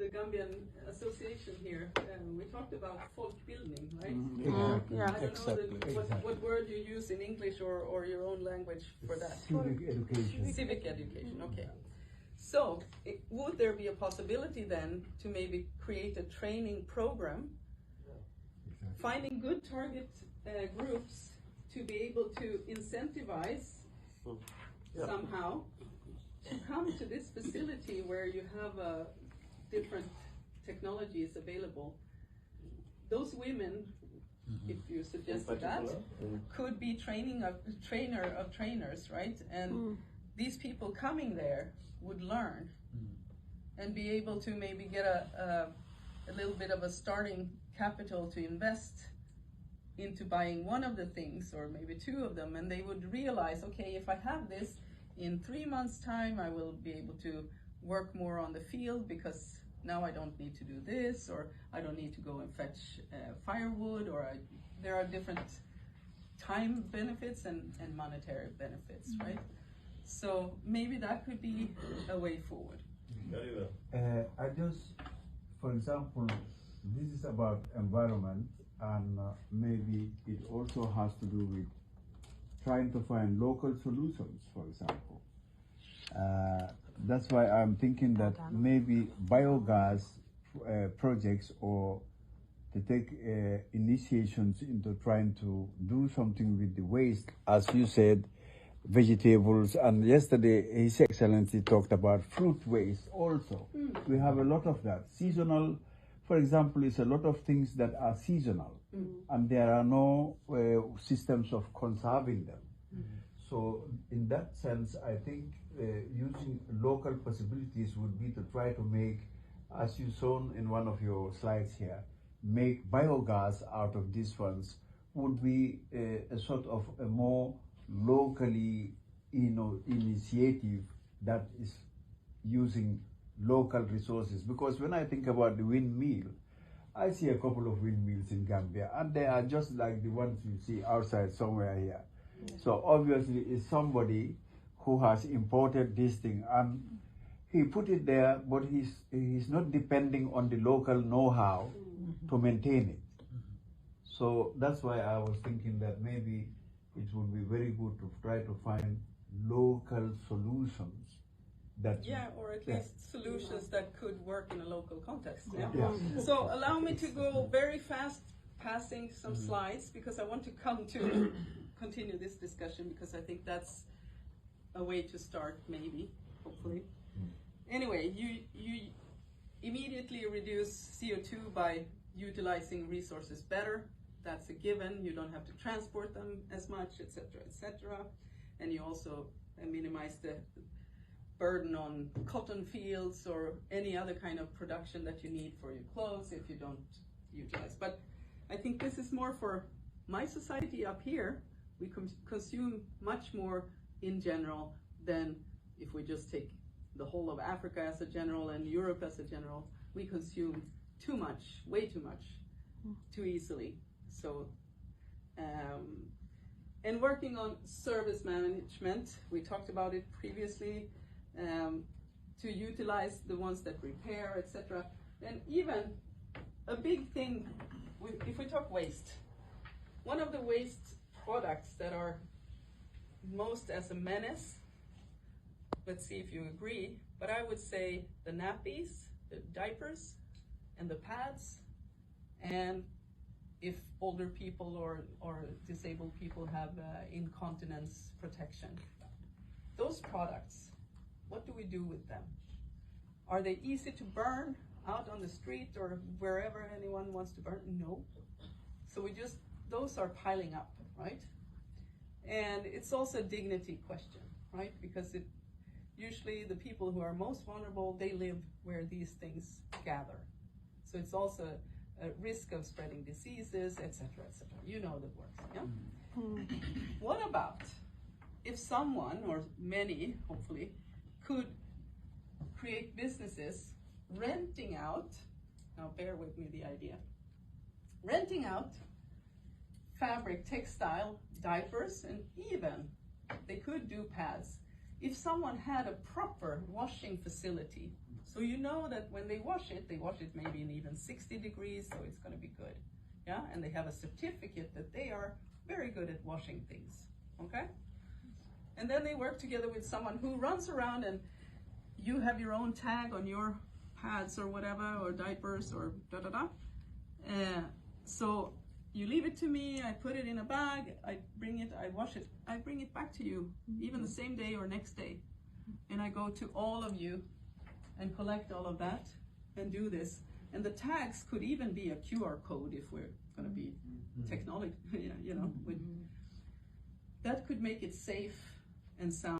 the Gambian association here, we talked about folkbildning, right? Yeah, I don't exactly. know what word you use in English or your own language for that. Civic education. Civic education, okay. So, would there be a possibility then to maybe create a training program, finding good target groups to be able to incentivize somehow to come to this facility where you have different technologies available? Those women, if you suggested that, could be trainer of trainers, right? And these people coming there would learn and be able to maybe get a little bit of a starting capital to invest into buying one of the things or maybe two of them, and they would realize, okay, if I have this, in 3 months' time I will be able to work more on the field because now I don't need to do this, or I don't need to go and fetch firewood, or there are different time benefits and monetary benefits, right? So maybe that could be a way forward. Very well. I just, for example, this is about environment, and maybe it also has to do with trying to find local solutions, for example. That's why I'm thinking that maybe biogas projects, or to take initiations into trying to do something with the waste, as you said, vegetables, and yesterday His Excellency talked about fruit waste also. We have a lot of that. Seasonal, for example, is a lot of things that are seasonal, and there are no systems of conserving them. So in that sense, I think using local possibilities would be to try to make, as you shown in one of your slides here, make biogas out of these ones would be a sort of a more locally, initiative that is using local resources. Because when I think about the windmill, I see a couple of windmills in Gambia, and they are just like the ones you see outside somewhere here. So obviously it's somebody who has imported this thing and he put it there, but he's not depending on the local know-how to maintain it. So that's why I was thinking that maybe it would be very good to try to find local solutions that or at least solutions that could work in a local context. So allow me to go very fast, passing some slides, because I want to come to continue this discussion, because I think that's a way to start, maybe, hopefully. Anyway, you immediately reduce CO2 by utilizing resources better. That's a given. You don't have to transport them as much, etc., etc. And you also minimize the burden on cotton fields or any other kind of production that you need for your clothes if you don't utilize. But I think this is more for my society up here. We consume much more in general than if we just take the whole of Africa as a general and Europe as a general. We consume too much, way too much, too easily. So, and working on service management, we talked about it previously, to utilize the ones that repair, etc. And even a big thing, if we talk waste, one of the waste products that are most as a menace, let's see if you agree, but I would say the nappies, the diapers, and the pads, and if older people or disabled people have incontinence protection. Those products, what do we do with them? Are they easy to burn out on the street or wherever anyone wants to burn? No. So those are piling up, right? And it's also a dignity question, right? Because usually the people who are most vulnerable, they live where these things gather. So it's also a risk of spreading diseases, etc., etc. You know the words, yeah? What about if someone, or many, hopefully, could create businesses renting out, now bear with me the idea, renting out fabric, textile, diapers, and even they could do pads. If someone had a proper washing facility, So you know that when they wash it maybe in even 60 degrees, so it's going to be good. Yeah, and they have a certificate that they are very good at washing things. Okay? And then they work together with someone who runs around, and you have your own tag on your pads or whatever, or diapers or da-da-da. So you leave it to me, I put it in a bag, I bring it, I wash it, I bring it back to you, even the same day or next day. And I go to all of you and collect all of that and do this. And the tags could even be a QR code if we're going to be technology, you know, that could make it safe and sound.